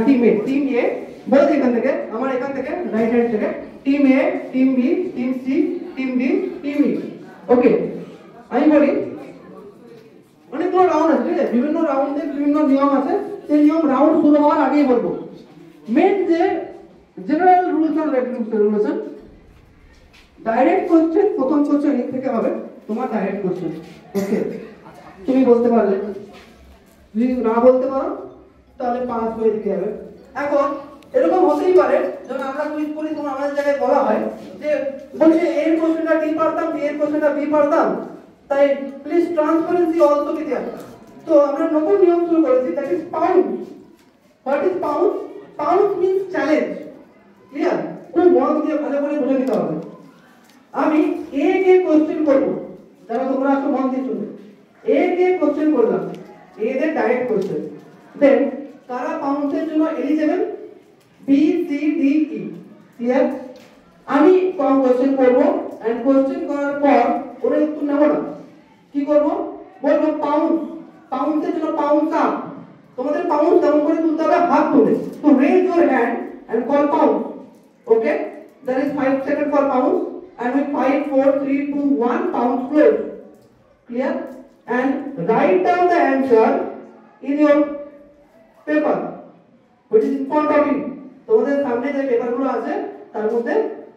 Team ए बोल एखान থেকে আমার এখান থেকে রাইট হ্যান্ড থেকে team A team B team C team D team E okay আমি বলি অনেকগুলো রাউন্ড আছে ঠিক আছে বিভিন্ন রাউন্ডে বিভিন্ন নিয়ম আছে সেই নিয়ম রাউন্ড শুরু হওয়ার আগেই বলবো মেন যে general rules and regulation direct question প্রথম কোশ্চেন এর থেকে হবে তোমার ডাইরেক্ট কোশ্চেন ওকে তুমি বলতে পারলে যদি না বলতে পারো তাহলে পাস হয়ে যেতে হবে এখন এরকম হতেই পারে যখন আমরা কুইজ করি তখন আমাদের জায়গায় বলা হয় যে বলছে এর কোশ্চেনটা ডি পারতাম বি এর কোশ্চেনটা বি পারতাম তাই প্লিজ ট্রান্সপারেন্সি অলসো কি দেয়া তো আমরা নতুন নিয়ম শুরু করেছি that is pound what is pound pound means challenge clear খুব মন দিয়ে ভালো করে বুঝে নিতে হবে আমি এ কে কোশ্চেন করব যারা তোমরা একটু মন দিয়ে শুনবে এ কে কোশ্চেন করলাম এ দের ডাইরেক্ট কোশ্চেন দেন কারা পাউন্ডের জন্য eligible B C D E clear আমি কম কোশ্চেন করব এন্ড কোশ্চেন করার পর ওরে উত্তর নেব না কি করব বলবো পাউন্ড পাউন্ডের জন্য পাউন্ড আপ তোমাদের পাউন্ড ডাউন করে তুলতে হবে হাত তুলে তো raise your hand and call pounce okay there is 5 seconds for pounds and with 5 4 3 2 1 pounds close clear and write down the answer in your paper which is in front of you তোমাদের সামনে যে পেপারগুলো আছে তার মধ্যে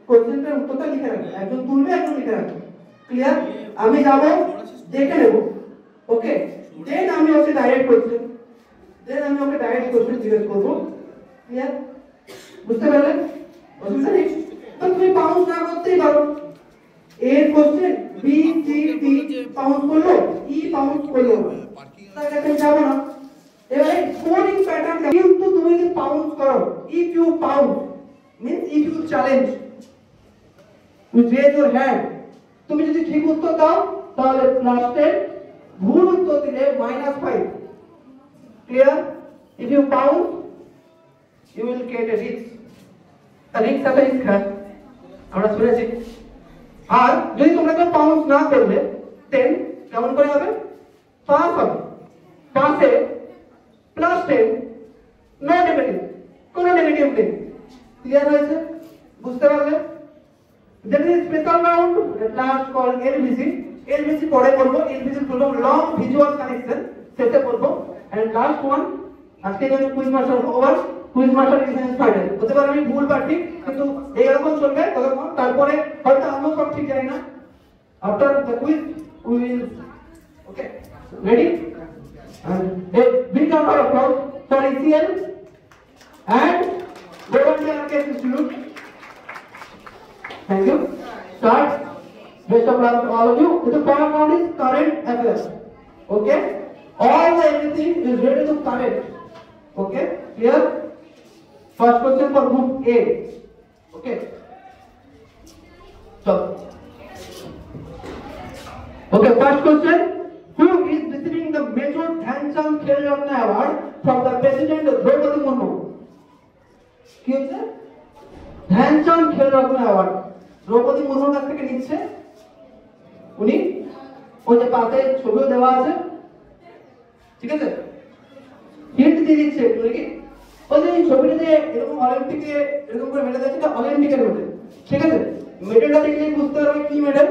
কোশ্চেনটার উত্তরটা লিখে রাখবে একজন তুলবে একজন লিখে রাখবে ক্লিয়ার আমি যাব দেখে নেব ওকে দেন আমি ওকে ডাইরেক্ট কোশ্চেন জিজ্ঞেস করব ক্লিয়ার বুঝতে পারলে অসুবিধা নেই তো তুমি পাউন্ড না করতেই পারো এর question B C D pounce করলো ই পাউন্ড করলো তার কাছে যাব না এবারে স্কোরিং প্যাটার্ন কিন্তু তুমি যদি পাউন্ড করো if you pounce means if you challenge you raise your hand তুমি যদি ঠিক উত্তর দাও তাহলে প্লাস 10 ভুল উত্তর দিলে -5 clear if you pound you will get a risk একটা risk है আমরা শুনেছি আর যদি তোমরা কেউ পাউন্ড না করলে 10 কেমন করে হবে পাস হবে পাসে প্লাস 10 নো নেগেটিভ কোনো নেগেটিভ নেই ক্লিয়ার হয়েছে বুঝতে পারলে there is a special round at last called LBC পরে করব LBC হলো লং ভিজুয়াল কানেকশন সেটা করব and last one আজকে যেন quiz master over quiz master is final হতে পারে আমি ভুল বা ঠিক কিন্তু এইরকম চলবে তখন তারপরে হয়তো আমরা সব ঠিক জানি না after the quiz we will okay ready and a big round of applause for ECL and Government Arcade Institute. Thank you. Start. Best of luck to all of you. The first round is current affairs. Okay. All the everything is ready to current. Okay. Clear? First question for group A. Okay. So. Okay. First question. Who is receiving the Major Dhyanchand Khel Ratna Award from the President Draupadi Murmu? কি হচ্ছে Dhyanchand Khel Ratna award Draupadi মুর্মুর কাছ থেকে নিচ্ছে উনি ওই যে পাতে ছবিও দেওয়া আছে ঠিক আছে হিন্ট দিয়ে দিচ্ছে একটু নাকি ওই যে ছবিটা যে এরকম অলিম্পিকে এরকম করে মেডেল আছে অলিম্পিকের মেডেল ঠিক আছে মেডেলটা দেখলেই বুঝতে পারবে কি মেডেল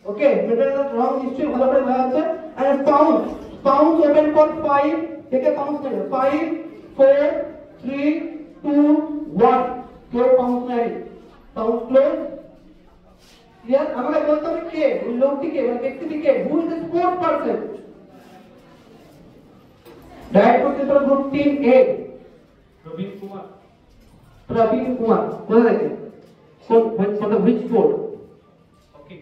ওকে মেডেলটার রং নিশ্চয়ই ভালো করে বোঝা যাচ্ছে আর পাউন্ড ওপেন ফর 5 থেকে পাউন্ড নেবে 5 4 3 2 1 क्लोज पाउंड नहीं पाउंड क्लोज यार আমাকে বলতে হবে কে ওই লোকটি কে মানে ব্যক্তিটি কে who is the sport person direct question for group team A Praveen Kumar কোথা থেকে for the which sport okay